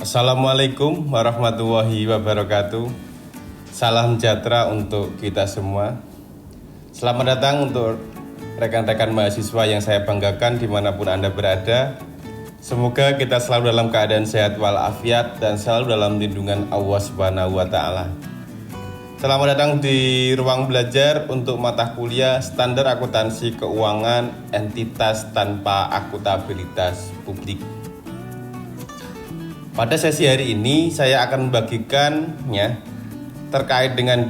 Assalamualaikum warahmatullahi wabarakatuh. Salam sejahtera untuk kita semua. Selamat datang untuk rekan-rekan mahasiswa yang saya banggakan dimanapun Anda berada. Semoga kita selalu dalam keadaan sehat walafiat dan selalu dalam lindungan Allah Subhanahu wa Ta'ala. Selamat datang di ruang belajar untuk mata kuliah Standar Akuntansi Keuangan Entitas Tanpa Akuntabilitas Publik. Pada sesi hari ini saya akan membagikan terkait dengan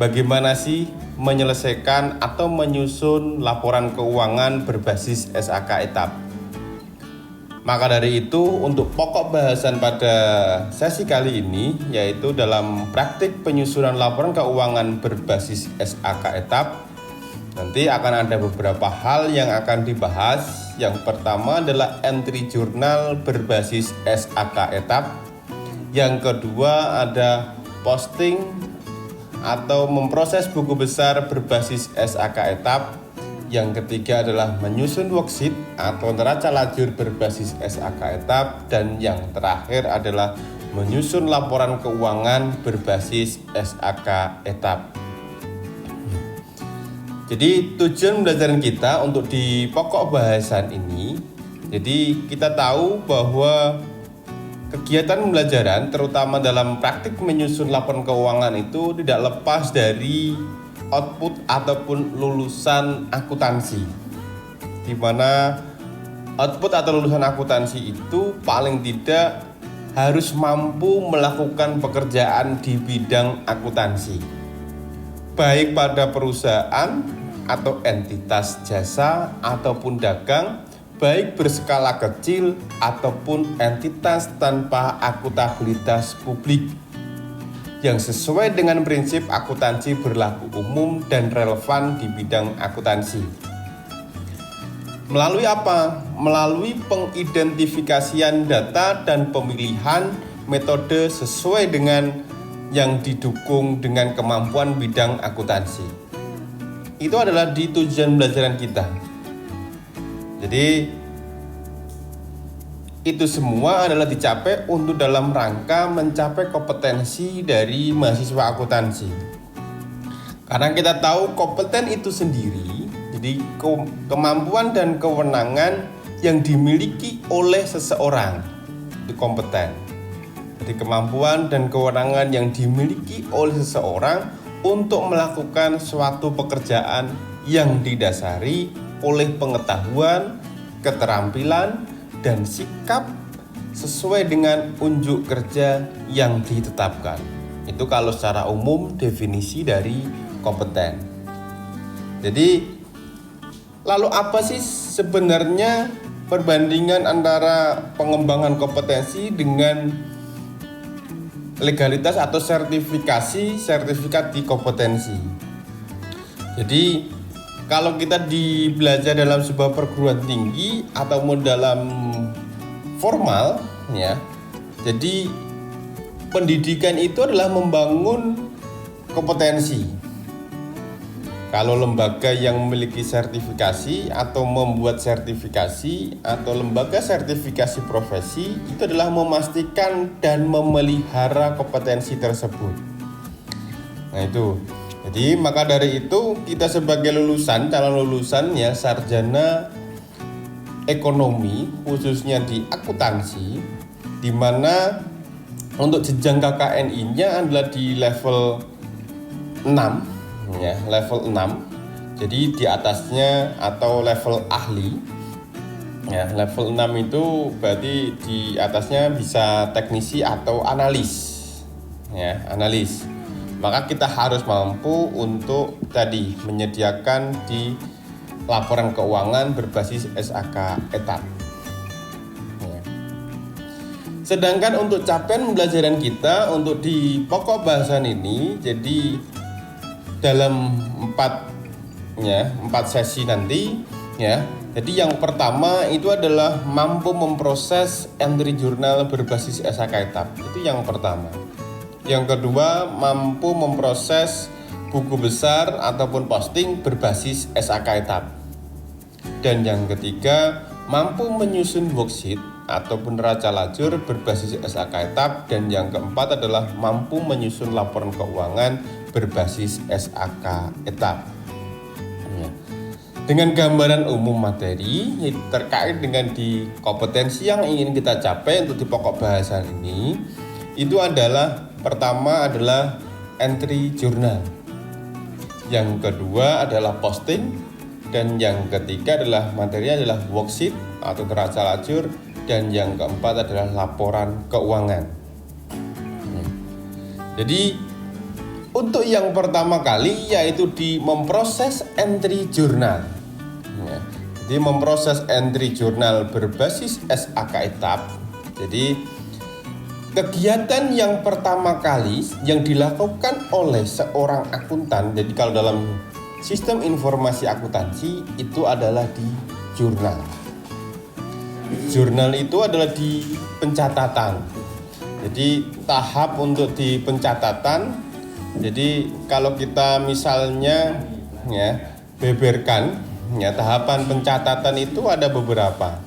bagaimana sih menyelesaikan atau menyusun laporan keuangan berbasis SAK etap. Maka dari itu untuk pokok bahasan pada sesi kali ini yaitu dalam praktik penyusunan laporan keuangan berbasis SAK etap. Nanti akan ada beberapa hal yang akan dibahas. Yang pertama adalah entry jurnal berbasis SAK etap. Yang kedua ada posting atau memproses buku besar berbasis SAK etap. Yang ketiga adalah menyusun worksheet atau neraca lajur berbasis SAK etap. Dan yang terakhir adalah menyusun laporan keuangan berbasis SAK etap. Jadi tujuan pembelajaran kita untuk di pokok bahasan ini, jadi kita tahu bahwa kegiatan pembelajaran terutama dalam praktik menyusun laporan keuangan itu tidak lepas dari output ataupun lulusan akuntansi. Di mana output atau lulusan akuntansi itu paling tidak harus mampu melakukan pekerjaan di bidang akuntansi. Baik pada perusahaan atau entitas jasa ataupun dagang, baik berskala kecil ataupun entitas tanpa akuntabilitas publik yang sesuai dengan prinsip akuntansi berlaku umum dan relevan di bidang akuntansi. Melalui apa? Melalui pengidentifikasian data dan pemilihan metode sesuai dengan yang didukung dengan kemampuan bidang akuntansi. Itu adalah di tujuan pembelajaran kita. Jadi itu semua adalah dicapai untuk dalam rangka mencapai kompetensi dari mahasiswa akuntansi. Karena kita tahu kompeten itu sendiri, jadi kemampuan dan kewenangan yang dimiliki oleh seseorang itu kompeten. Jadi kemampuan dan kewenangan yang dimiliki oleh seseorang untuk melakukan suatu pekerjaan yang didasari oleh pengetahuan, keterampilan, dan sikap sesuai dengan unjuk kerja yang ditetapkan. Itu kalau secara umum definisi dari kompeten. Jadi, lalu apa sih sebenarnya perbandingan antara pengembangan kompetensi dengan legalitas atau sertifikat di kompetensi? Jadi kalau kita belajar dalam sebuah perguruan tinggi atau dalam formal jadi pendidikan itu adalah membangun kompetensi. Kalau lembaga yang memiliki sertifikasi atau membuat sertifikasi atau lembaga sertifikasi profesi itu adalah memastikan dan memelihara kompetensi tersebut. Nah itu. Jadi maka dari itu kita sebagai calon lulusan sarjana ekonomi khususnya di akuntansi, di mana untuk jenjang KKNI-nya adalah di level 6. Level 6. Jadi di atasnya atau level ahli. Level 6 itu berarti di atasnya bisa teknisi atau analis. Analis. Maka kita harus mampu untuk menyediakan di laporan keuangan berbasis SAK etap. Sedangkan untuk capaian pembelajaran kita untuk di pokok bahasan ini, jadi dalam 4 sesi nanti Jadi yang pertama itu adalah mampu memproses entry jurnal berbasis SAK etap. Itu yang pertama. Yang kedua, mampu memproses buku besar ataupun posting berbasis SAK etap. Dan yang ketiga, mampu menyusun worksheet ataupun neraca lajur berbasis SAK etap, dan yang keempat adalah mampu menyusun laporan keuangan berbasis SAK etap. Ya. Dengan gambaran umum materi terkait dengan di kompetensi yang ingin kita capai untuk di pokok bahasan ini, itu adalah pertama adalah entry journal, yang kedua adalah posting, dan yang ketiga adalah materi adalah worksheet atau neraca lajur, dan yang keempat adalah laporan keuangan. Jadi untuk yang pertama kali yaitu di memproses entry journal. Jadi memproses entry journal berbasis SAK etap. Jadi kegiatan yang pertama kali yang dilakukan oleh seorang akuntan, jadi kalau dalam sistem informasi akuntansi itu adalah di jurnal. Jurnal itu adalah di pencatatan. Jadi tahap untuk di pencatatan. Jadi kalau kita misalnya beberkan tahapan pencatatan itu ada beberapa.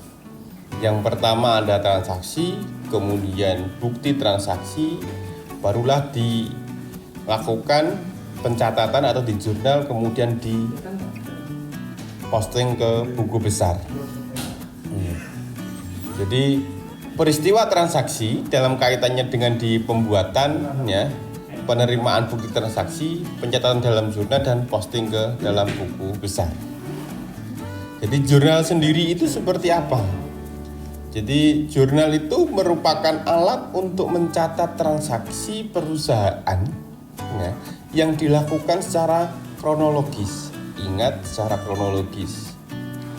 Yang pertama ada transaksi, kemudian bukti transaksi, barulah dilakukan pencatatan atau di jurnal, kemudian di posting ke buku besar. Jadi peristiwa transaksi dalam kaitannya dengan di pembuatan, penerimaan bukti transaksi, pencatatan dalam jurnal, dan posting ke dalam buku besar. Jadi jurnal sendiri itu seperti apa? Jadi jurnal itu merupakan alat untuk mencatat transaksi perusahaan yang dilakukan secara kronologis. Ingat, secara kronologis.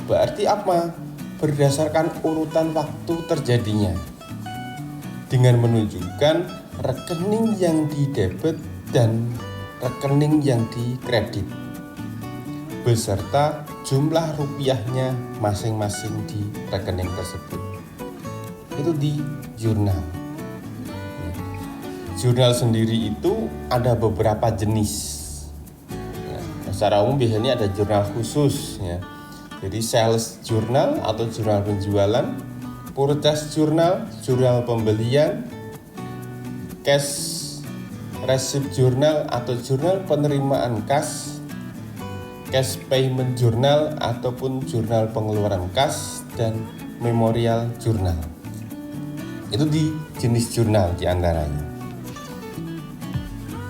Berarti apa? Berdasarkan urutan waktu terjadinya. Dengan menunjukkan rekening yang didebit dan rekening yang dikredit, beserta jumlah rupiahnya masing-masing di rekening tersebut. Itu di jurnal. Jurnal sendiri itu ada beberapa jenis. Secara umum biasanya ada jurnal khusus. Jadi sales jurnal atau jurnal penjualan, purchase jurnal, jurnal pembelian, cash receipt jurnal atau jurnal penerimaan kas, cash payment jurnal ataupun jurnal pengeluaran kas, dan memorial jurnal. Itu di jenis jurnal diantaranya.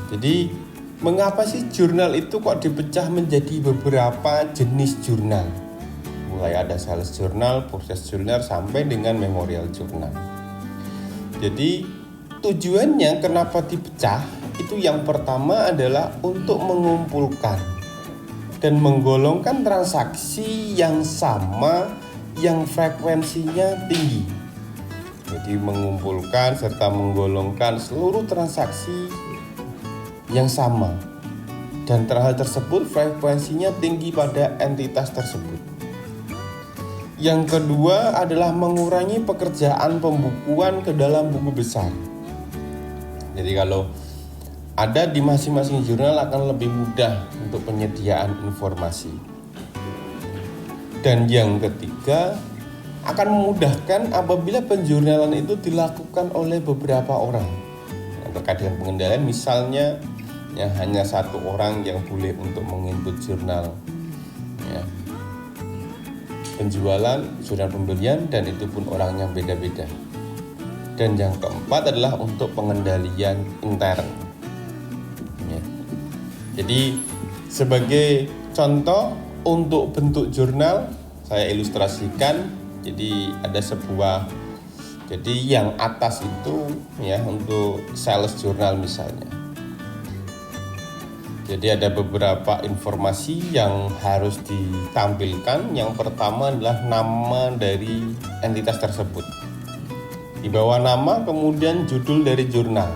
Jadi mengapa sih jurnal itu kok dipecah menjadi beberapa jenis jurnal? Mulai ada sales jurnal, purchase jurnal, sampai dengan memorial jurnal. Jadi tujuannya kenapa dipecah? Itu yang pertama adalah untuk mengumpulkan dan menggolongkan transaksi yang sama, yang frekuensinya tinggi. Jadi mengumpulkan serta menggolongkan seluruh transaksi yang sama, dan hal tersebut frekuensinya tinggi pada entitas tersebut. Yang kedua adalah mengurangi pekerjaan pembukuan ke dalam buku besar. Jadi kalau ada di masing-masing jurnal akan lebih mudah untuk penyediaan informasi. Dan yang ketiga, akan memudahkan apabila penjurnalan itu dilakukan oleh beberapa orang. Terkait dengan pengendalian, misalnya hanya satu orang yang boleh untuk menginput jurnal penjualan, jurnal pembelian, dan itu pun orang yang beda-beda. Dan yang keempat adalah untuk pengendalian intern. Jadi sebagai contoh untuk bentuk jurnal saya ilustrasikan. Jadi ada sebuah, jadi yang atas itu untuk sales jurnal misalnya. Jadi ada beberapa informasi yang harus ditampilkan. Yang pertama adalah nama dari entitas tersebut. Di bawah nama kemudian judul dari jurnal.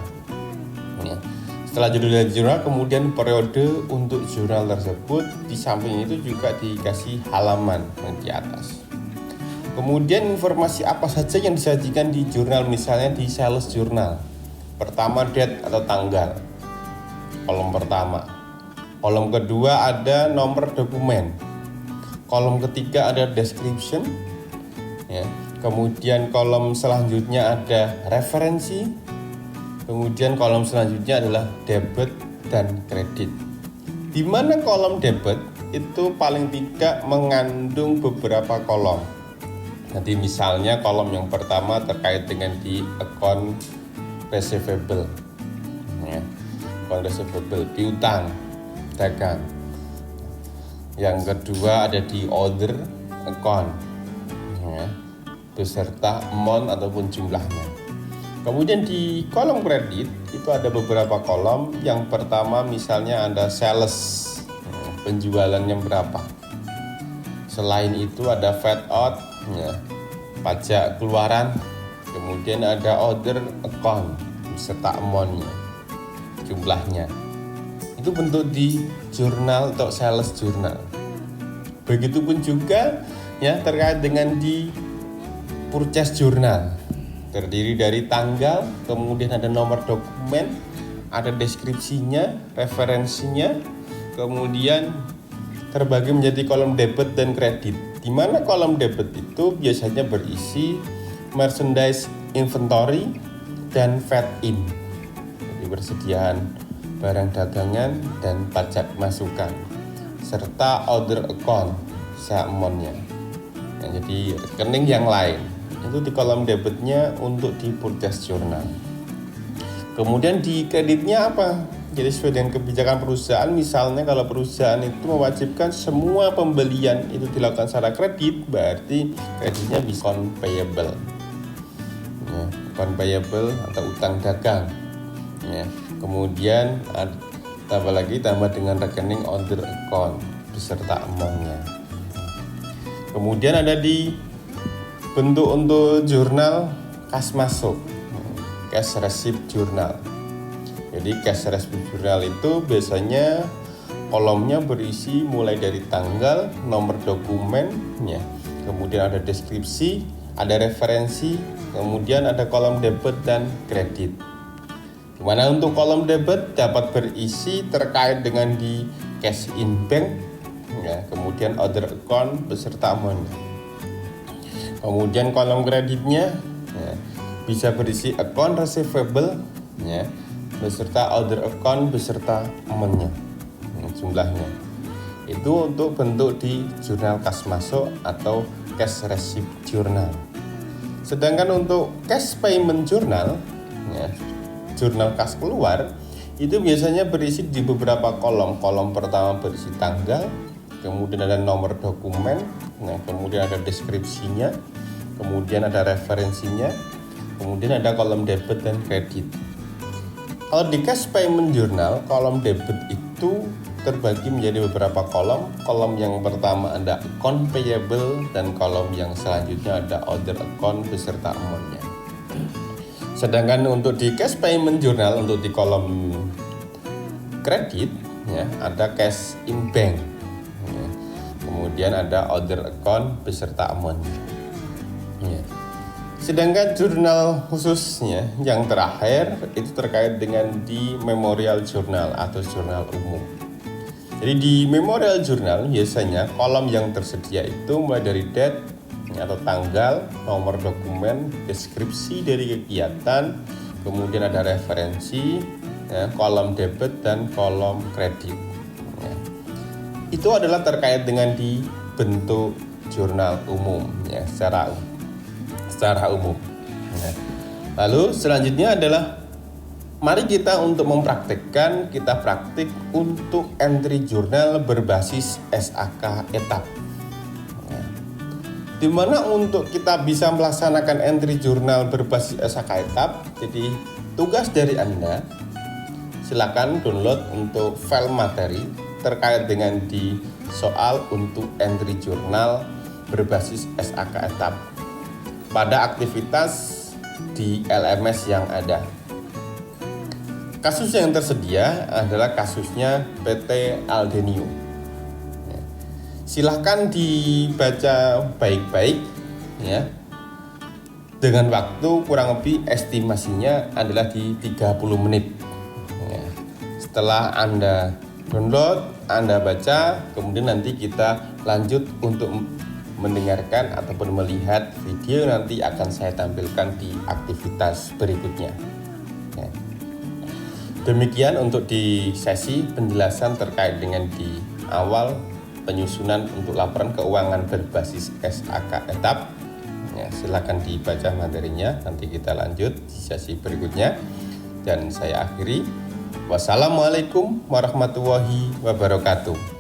Setelah judul dari jurnal kemudian periode untuk jurnal tersebut. Di samping itu juga dikasih halaman di atas. Kemudian informasi apa saja yang disajikan di jurnal, misalnya di sales jurnal. Pertama, date atau tanggal, kolom pertama. Kolom kedua ada nomor dokumen. Kolom ketiga ada description. Kemudian kolom selanjutnya ada referensi. Kemudian kolom selanjutnya adalah debit dan kredit. Di mana kolom debit itu paling tidak mengandung beberapa kolom. Nanti misalnya kolom yang pertama terkait dengan di account receivable, ya, account receivable piutang dagang. Yang kedua ada di order account, ya, beserta amount ataupun jumlahnya. Kemudian di kolom kredit itu ada beberapa kolom. Yang pertama misalnya ada sales, penjualannya berapa. Selain itu ada VAT out, ya, pajak keluaran. Kemudian ada order account beserta amountnya, jumlahnya. Itu bentuk di jurnal atau sales jurnal. Begitupun juga ya terkait dengan di purchase journal, terdiri dari tanggal, kemudian ada nomor dokumen, ada deskripsinya, referensinya, kemudian terbagi menjadi kolom debit dan kredit. Di mana kolom debit itu biasanya berisi merchandise inventory dan VAT in, jadi persediaan barang dagangan dan pajak masukan, serta order account seamonnya. Jadi rekening yang lain itu di kolom debitnya untuk di purchase journal. Kemudian di kreditnya apa? Jadi sesuai dengan kebijakan perusahaan, misalnya kalau perusahaan itu mewajibkan semua pembelian itu dilakukan secara kredit, berarti kreditnya bisa account payable, ya, account payable atau utang dagang, ya. Kemudian tambah dengan rekening order account beserta amountnya. Kemudian ada di bentuk untuk jurnal kas masuk, cash receipt journal. Jadi cash receipt journal itu biasanya kolomnya berisi mulai dari tanggal, nomor dokumen, ya, kemudian ada deskripsi, ada referensi, kemudian ada kolom debit dan kredit. Dimana untuk kolom debit dapat berisi terkait dengan di cash in bank, ya, kemudian order account beserta amountnya. Kemudian kolom kreditnya, ya, bisa berisi account receivable, ya, beserta order account beserta amountnya, jumlahnya. Itu untuk bentuk di jurnal kas masuk atau cash receipt journal. Sedangkan untuk cash payment journal, ya, jurnal kas keluar, itu biasanya berisi di beberapa kolom. Kolom pertama berisi tanggal, kemudian ada nomor dokumen, nah, kemudian ada deskripsinya, kemudian ada referensinya, kemudian ada kolom debit dan kredit. Kalau di cash payment journal, kolom debit itu terbagi menjadi beberapa kolom. Kolom yang pertama ada account payable dan kolom yang selanjutnya ada order account beserta amountnya. Sedangkan untuk di cash payment journal, untuk di kolom kredit, ya, ada cash in bank, ya, kemudian ada order account beserta amountnya, ya. Sedangkan jurnal khususnya yang terakhir itu terkait dengan di memorial journal atau jurnal umum. Jadi di memorial journal biasanya kolom yang tersedia itu mulai dari date atau tanggal, nomor dokumen, deskripsi dari kegiatan, kemudian ada referensi, ya, kolom debit dan kolom kredit, ya. Itu adalah terkait dengan di bentuk jurnal umum, ya, secara umum, ya. Lalu selanjutnya adalah mari kita untuk mempraktekkan, kita praktik untuk entry jurnal berbasis SAK etap. Di mana untuk kita bisa melaksanakan entry jurnal berbasis SAK etap, jadi tugas dari Anda, silakan download untuk file materi terkait dengan di soal untuk entry jurnal berbasis SAK etap pada aktivitas di LMS yang ada. Kasus yang tersedia adalah kasusnya PT Aldenio. Silahkan dibaca baik-baik, ya. Dengan waktu kurang lebih estimasinya adalah di 30 menit. Ya. Setelah Anda download, Anda baca, kemudian nanti kita lanjut untuk mendengarkan ataupun melihat video nanti akan saya tampilkan di aktivitas berikutnya. Ya. Demikian untuk di sesi penjelasan terkait dengan di awal penyusunan untuk laporan keuangan berbasis SAK etap. Ya, silakan dibaca materinya, nanti kita lanjut di sesi berikutnya. Dan saya akhiri. Wassalamualaikum warahmatullahi wabarakatuh.